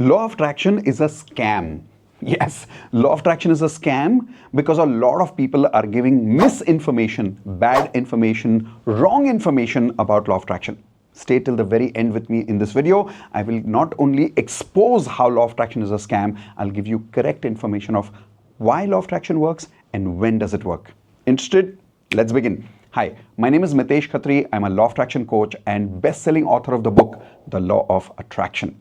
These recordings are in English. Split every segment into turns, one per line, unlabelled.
Law of attraction is a scam. Yes, law of attraction is a scam because a lot of people are giving misinformation, bad information, wrong information about law of attraction. Stay till the very end with me in this video. I will not only expose how law of attraction is a scam, I'll give you correct information of why law of attraction works and when does it work. Interested? Let's begin. Hi, my name is Mitesh Khatri. I'm a law of attraction coach and best-selling author of the book, The Law of Attraction.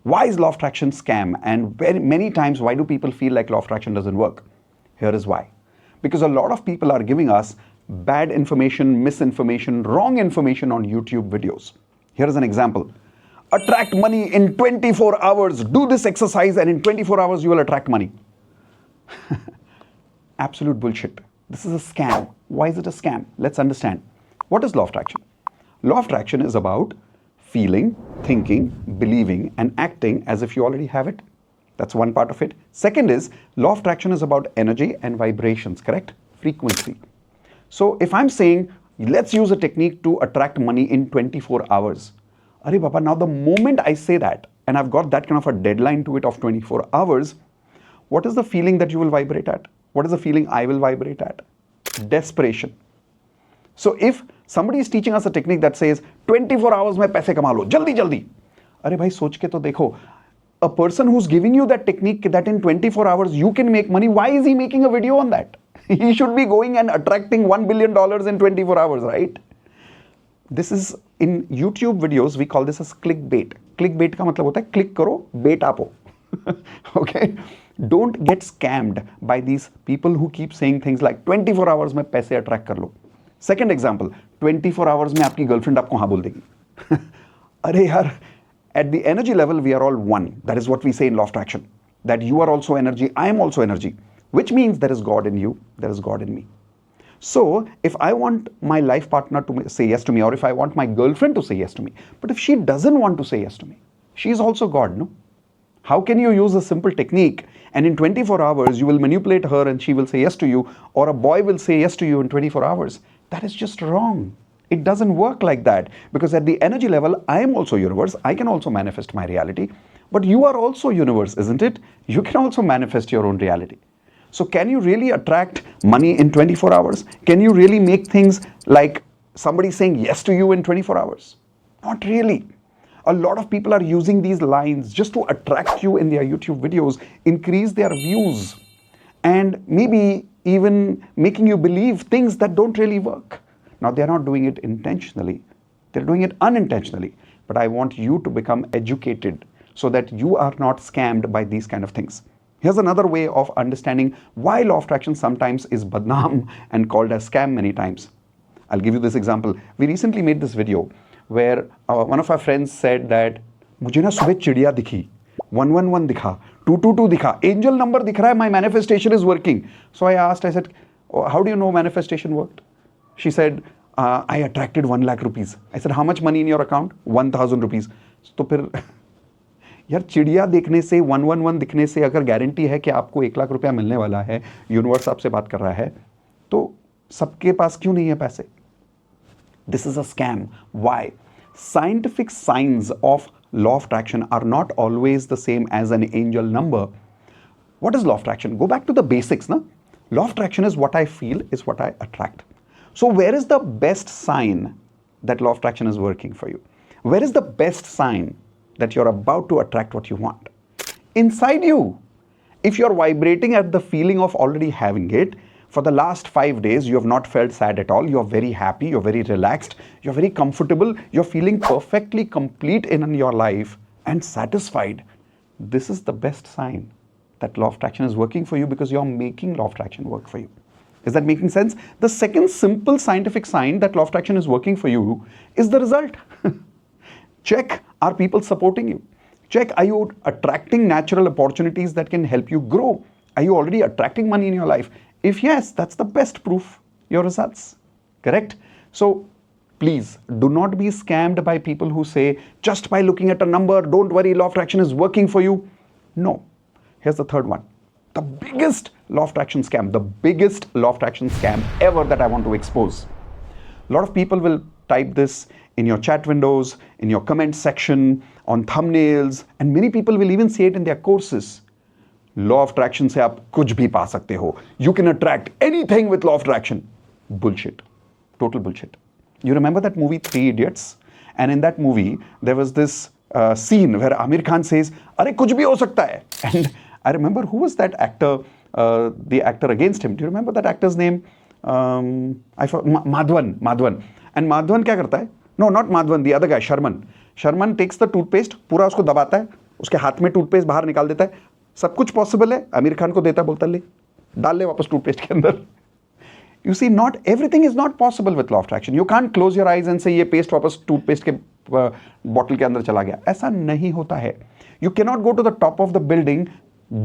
Why is law of attraction scam? And very many times, why do people feel like law of attraction doesn't work? Here is why. Because a lot of people are giving us bad information, misinformation, wrong information on YouTube videos. Here is an example. Attract money in 24 hours. Do this exercise and in 24 hours you will attract money. Absolute bullshit. This is a scam. Why is it a scam? Let's understand. What is law of attraction? Law of attraction is about feeling, thinking, believing, and acting as if you already have it. That's one part of it. Second is, law of attraction is about energy and vibrations, correct? Frequency. So if I'm saying, let's use a technique to attract money in 24 hours. Arey Baba, now the moment I say that, and I've got that kind of a deadline to it of 24 hours, what is the feeling that you will vibrate at? What is the feeling I will vibrate at? Desperation. So if somebody is teaching us a technique that says 24 hours mein paise kama lo, jaldi jaldi. Arey bhai, soch ke to dekho. A person who's giving you that technique that in 24 hours you can make money, why is he making a video on that? He should be going and attracting $1 billion in 24 hours, right? This is, in YouTube videos, we call this as clickbait. Clickbait ka matlab hota hai, click karo, bait apo. Okay? Don't get scammed by these people who keep saying things like 24 hours mein paise attract kar lo. Second example, 24 hours में आपकी girlfriend आपको हाँ बोल देगी. अरे यार, at the energy level we are all one. That is what we say in law of attraction. That you are also energy, I am also energy. Which means there is God in you, there is God in me. So if I want my life partner to say yes to me, or if I want my girlfriend to say yes to me, but if she doesn't want to say yes to me, she is also God, no? How can you use a simple technique and in 24 hours you will manipulate her and she will say yes to you, or a boy will say yes to you in 24 hours? That is just wrong. It doesn't work like that, because at the energy level, I am also universe. I can also manifest my reality, but you are also universe, isn't it? You can also manifest your own reality. So can you really attract money in 24 hours? Can you really make things like somebody saying yes to you in 24 hours? Not really. A lot of people are using these lines just to attract you in their YouTube videos, increase their views, and maybe even making you believe things that don't really work. Now, they're not doing it intentionally. They're doing it unintentionally. But I want you to become educated so that you are not scammed by these kind of things. Here's another way of understanding why law of attraction sometimes is badnaam and called as scam many times. I'll give you this example. We recently made this video where one of our friends said that मुझे ना सुबह चिड़िया दिखी, 111 दिखा, 222 दिखा, angel number दिख रहा है, my manifestation is working. So I said, oh, how do you know manifestation worked? She said, I attracted 1 lakh rupees. I said, how much money in your account? 1,000 rupees. तो फिर यार चिड़िया देखने से 111 दिखने से अगर गारंटी है कि आपको 1 लाख रुपया मिलने वाला है, यूनिवर्स आपसे बात कर रहा है, तो सबके पास क्यों नहीं है पैसे? This is a scam. Why? Scientific signs of law of attraction are not always the same as an angel number. What is law of attraction? Go back to the basics. Na? Law of attraction is what I feel is what I attract. So where is the best sign that law of attraction is working for you? Where is the best sign that you're about to attract what you want? Inside you. If you're vibrating at the feeling of already having it, for the last 5 days, you have not felt sad at all. You're very happy. You're very relaxed. You're very comfortable. You're feeling perfectly complete in your life and satisfied. This is the best sign that law of attraction is working for you, because you're making law of attraction work for you. Is that making sense? The second simple scientific sign that law of attraction is working for you is the result. Check, are people supporting you? Check, are you attracting natural opportunities that can help you grow? Are you already attracting money in your life? If yes, that's the best proof, your results. Correct? So please do not be scammed by people who say, just by looking at a number, don't worry, law of attraction is working for you. No. Here's the third one. The biggest law of attraction scam, the biggest law of attraction scam ever that I want to expose. A lot of people will type this in your chat windows, in your comment section, on thumbnails, and many people will even say it in their courses. Law of attraction से आप कुछ भी पा सकते हो. You can attract anything with law of attraction. Bullshit. Total bullshit. You remember that movie Three Idiots? And in that movie, there was this scene where Amir Khan says, "Arey kuch bhi ho sakta hai." And I remember who was that actor, the actor against him. Do you remember that actor's name? I forgot. Madhavan. And Madhavan क्या करता है? No, not Madhavan. The other guy, Sharman. Sharman takes the toothpaste, पूरा उसको दबाता है, उसके हाथ में टूथपेस्ट बाहर निकाल देता है. सब कुछ पॉसिबल है. आमिर खान को देता है, बोलता ले, डाल ले वापस टूथपेस्ट के अंदर. You see, not everything is not possible with law of attraction. You can't close your eyes and say ये पेस्ट वापस टूथपेस्ट के बॉटल के अंदर चला गया. ऐसा नहीं होता है. You cannot go to the top of the building,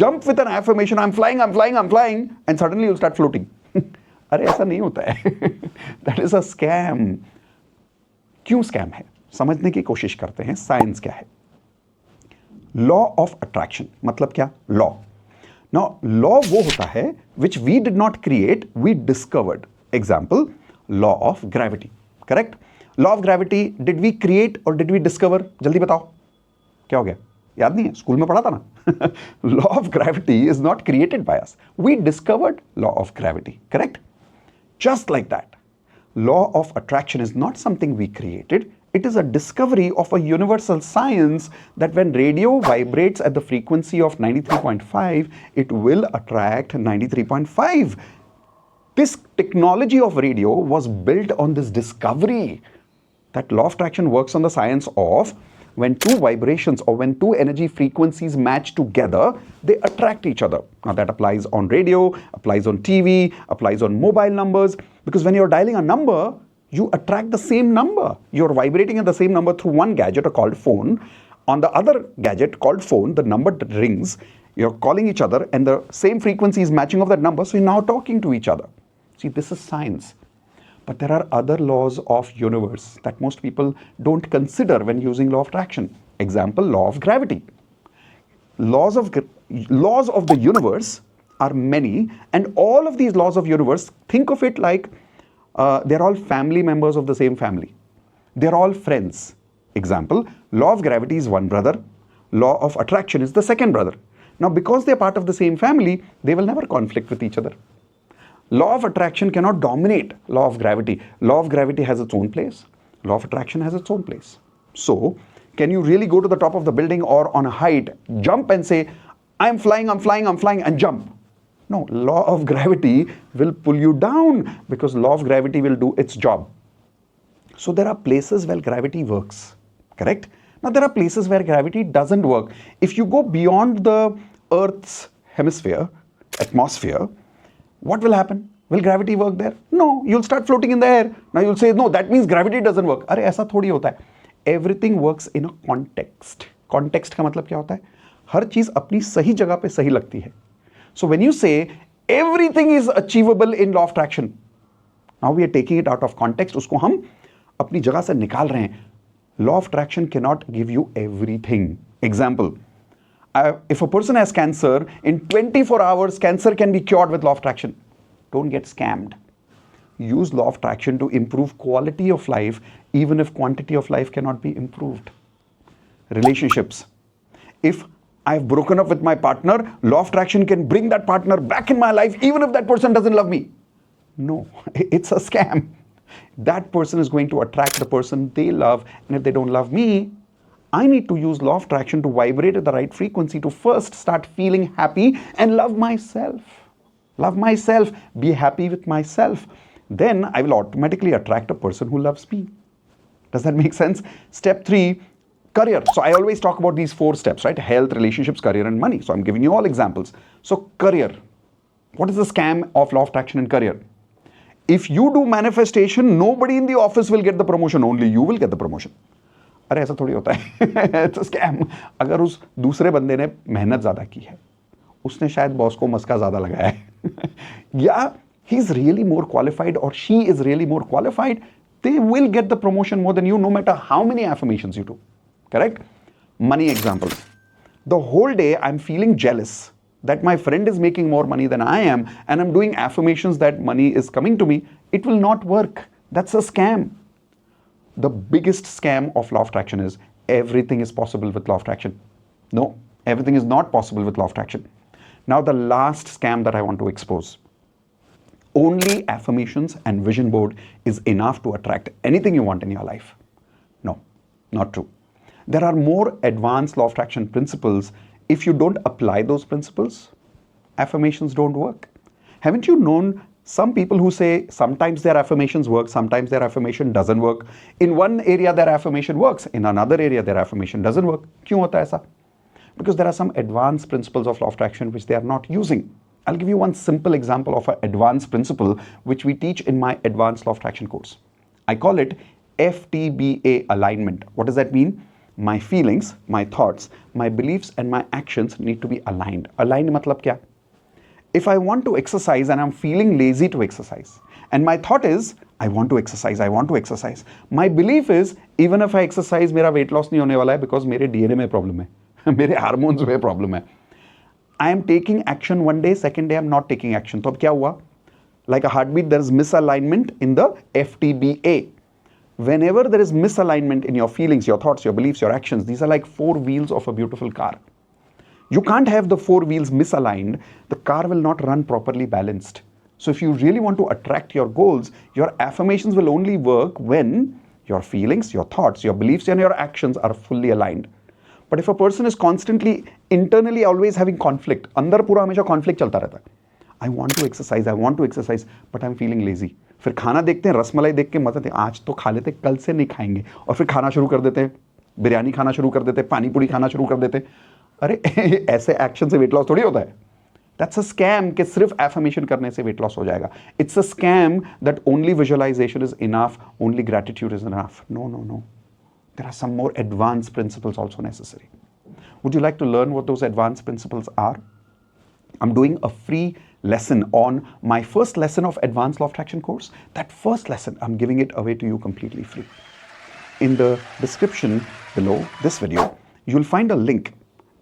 jump with an affirmation, I'm flying, and suddenly you'll start floating. अरे ऐसा नहीं होता है. That is a scam. क्यों स्कैम है? समझने की कोशिश करते हैं. साइंस क्या है? लॉ ऑफ अट्रैक्शन मतलब क्या? लॉ. Now, law वो होता है which we did not create, we discovered. Example, law of gravity. Correct? Law of gravity, did we create or did we discover? जल्दी बताओ. क्या हो गया? याद नहीं है? स्कूल में पढ़ा था ना? Law of gravity is not created by us. We discovered law of gravity. Correct? Just like that. Law of attraction is not something we created. It is a discovery of a universal science that when radio vibrates at the frequency of 93.5, it will attract 93.5. This technology of radio was built on this discovery that law of attraction works on the science of when two vibrations or when two energy frequencies match together, they attract each other. Now that applies on radio, applies on TV, applies on mobile numbers, because when you're dialing a number, you attract the same number. You're vibrating at the same number through one gadget called phone. On the other gadget called phone, the number rings, you're calling each other and the same frequency is matching of that number, so you're now talking to each other. See, this is science. But there are other laws of universe that most people don't consider when using law of attraction. Example, law of gravity. Laws of the universe are many, and all of these laws of universe, think of it like they're all family members of the same family. They're all friends. Example, law of gravity is one brother. Law of attraction is the second brother. Now, because they're part of the same family, they will never conflict with each other. Law of attraction cannot dominate law of gravity. Law of gravity has its own place. Law of attraction has its own place. So, can you really go to the top of the building or on a height, jump and say, I'm flying, and jump? No, law of gravity will pull you down because law of gravity will do its job. So there are places where gravity works, correct? Now there are places where gravity doesn't work. If you go beyond the Earth's hemisphere, atmosphere, what will happen? Will gravity work there? No, you'll start floating in the air. Now you'll say, no, that means gravity doesn't work. अरे ऐसा थोड़ी होता है. Everything works in a context. Context का मतलब क्या होता है? हर चीज अपनी सही जगह पे सही लगती है. So when you say everything is achievable in law of attraction, now we are taking it out of context. उसको हम अपनी जगह से निकाल रहे हैं. Law of attraction cannot give you everything. Example, if a person has cancer, in 24 hours, cancer can be cured with law of attraction. Don't get scammed. Use law of attraction to improve quality of life, even if quantity of life cannot be improved. Relationships. If I've broken up with my partner, law of attraction can bring that partner back in my life, even if that person doesn't love me. No, it's a scam. That person is going to attract the person they love, and if they don't love me, I need to use law of attraction to vibrate at the right frequency to first start feeling happy and love myself. Love myself, be happy with myself. Then I will automatically attract a person who loves me. Does that make sense? Step 3, career. So I always talk about these 4 steps, right? Health, relationships, career, and money. So I'm giving you all examples. So career. What is the scam of law of attraction in career? If you do manifestation, nobody in the office will get the promotion. Only you will get the promotion. अरे ऐसा थोड़ी होता है. It's a scam. अगर उस दूसरे बंदे ने मेहनत ज़्यादा की है, उसने शायद बॉस को मस्का ज़्यादा लगाया है, या he is really more qualified or she is really more qualified, they will get the promotion more than you, no matter how many affirmations you do. Correct? Money example. The whole day I'm feeling jealous that my friend is making more money than I am, and I'm doing affirmations that money is coming to me. It will not work. That's a scam. the biggest scam of law of attraction is everything is possible with law of attraction. No, everything is not possible with law of attraction. Now, the last scam that I want to expose. Only affirmations and vision board is enough to attract anything you want in your life. No, not true. There are more advanced law of attraction principles. If you don't apply those principles, affirmations don't work. Haven't you known some people who say sometimes their affirmations work, sometimes their affirmation doesn't work. In one area their affirmation works, in another area their affirmation doesn't work. क्यों होता है ऐसा? Because there are some advanced principles of law of attraction which they are not using. I'll give you one simple example of an advanced principle which we teach in my advanced law of attraction course. I call it FTBA alignment. What does that mean? My feelings, my thoughts, my beliefs and my actions need to be aligned. Aligned मतलब क्या? If I want to exercise and I'm feeling lazy to exercise, and my thought is, I want to exercise, I want to exercise. My belief is, even if I exercise, मेरा weight loss नहीं होने वाला है because मेरे DNA में problem है, मेरे hormones में problem है. I am taking action one day, second day I'm not taking action. तो अब क्या हुआ? Like a heartbeat, there is misalignment in the FTBA. Whenever there is misalignment in your feelings, your thoughts, your beliefs, your actions, these are like four wheels of a beautiful car. You can't have the four wheels misaligned. The car will not run properly balanced. So if you really want to attract your goals, your affirmations will only work when your feelings, your thoughts, your beliefs and your actions are fully aligned. But if a person is constantly, internally always having conflict, अंदर पूरा हमेशा conflict चलता रहता है. I want to exercise, but I'm feeling lazy. फिर खाना देखते हैं, रसमलाई देख के मजा आते हैं, आज तो खा लेते, कल से नहीं खाएंगे. और फिर खाना शुरू कर देते हैं, बिरयानी खाना शुरू कर देते हैं, पानी पूरी खाना शुरू कर देते हैं. अरे ऐसे एक्शन से वेट लॉस थोड़ी होता है. That's a scam कि सिर्फ affirmation करने से weight loss हो जाएगा. It's a scam that only visualization is enough, only gratitude is enough. No. There are some more advanced principles also necessary. Would you like to learn what those advanced principles are? I'm doing a free lesson on my first lesson of Advanced Law of Attraction course. That first lesson, I'm giving it away to you completely free. In the description below this video, you'll find a link.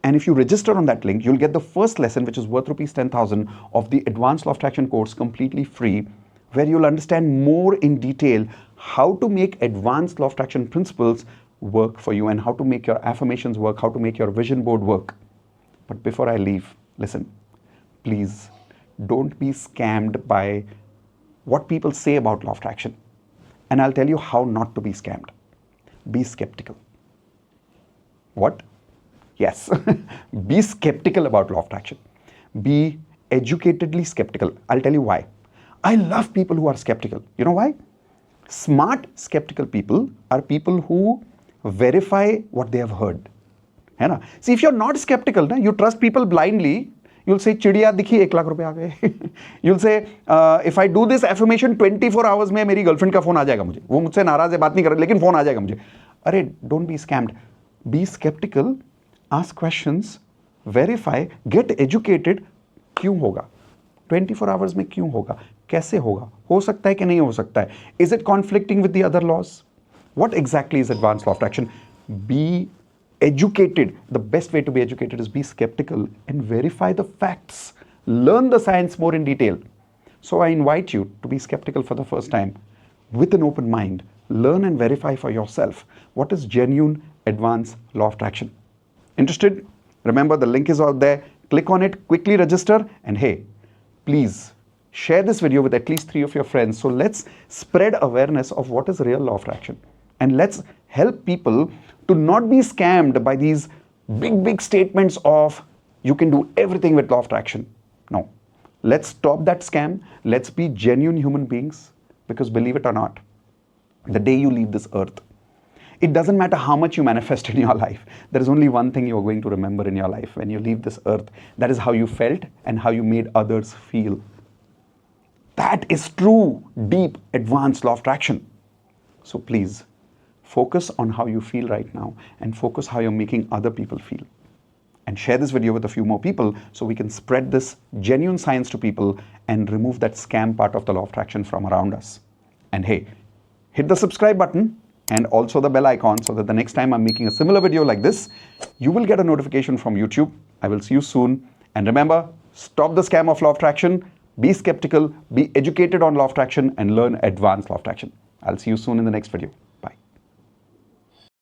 And if you register on that link, you'll get the first lesson, which is worth rupees 10,000 of the Advanced Law of Attraction course completely free, where you'll understand more in detail how to make advanced law of attraction principles work for you and how to make your affirmations work, how to make your vision board work. But before I leave, listen, please don't be scammed by what people say about law of attraction. And I'll tell you how not to be scammed. Be skeptical. What? Yes, be skeptical about law of attraction. Be educatedly skeptical. I'll tell you why. I love people who are skeptical. You know why? Smart skeptical people are people who verify what they have heard. है ना? See, if you're not skeptical, you trust people blindly, you'll say, चिड़िया दिखी 1 लाख रुपए आ गए. You'll say, if I do this affirmation 24 hours में मेरी girlfriend का phone आ जाएगा मुझे. वो मुझसे नाराज है, बात नहीं कर रही, लेकिन फोन आ जाएगा मुझे. अरे, don't be scammed. Be skeptical. Ask questions, verify, get educated. क्यों होगा? 24 hours में क्यों होगा? कैसे होगा? हो सकता है कि नहीं हो सकता है? Is it conflicting with the other laws? What exactly is advanced law of attraction? Be educated. The best way to be educated is be skeptical and verify the facts. Learn the science more in detail. So I invite you to be skeptical for the first time with an open mind. Learn and verify for yourself what is genuine advanced law of attraction. Interested? Remember, the link is out there. Click on it, quickly register, and hey, please share this video with at least 3 of your friends. So let's spread awareness of what is real law of attraction. And let's help people to not be scammed by these big statements of you can do everything with law of attraction. No. Let's stop that scam. Let's be genuine human beings, because believe it or not, the day you leave this earth, it doesn't matter how much you manifest in your life. There is only one thing you're going to remember in your life when you leave this earth. That is how you felt and how you made others feel. That is true, deep, advanced law of attraction. So please, focus on how you feel right now and focus how you're making other people feel. And share this video with a few more people so we can spread this genuine science to people and remove that scam part of the law of attraction from around us. And hey, hit the subscribe button and also the bell icon so that the next time I'm making a similar video like this, you will get a notification from YouTube. I will see you soon. And remember, stop the scam of law of attraction, be skeptical, be educated on law of attraction, and learn advanced law of attraction. I'll see you soon in the next video.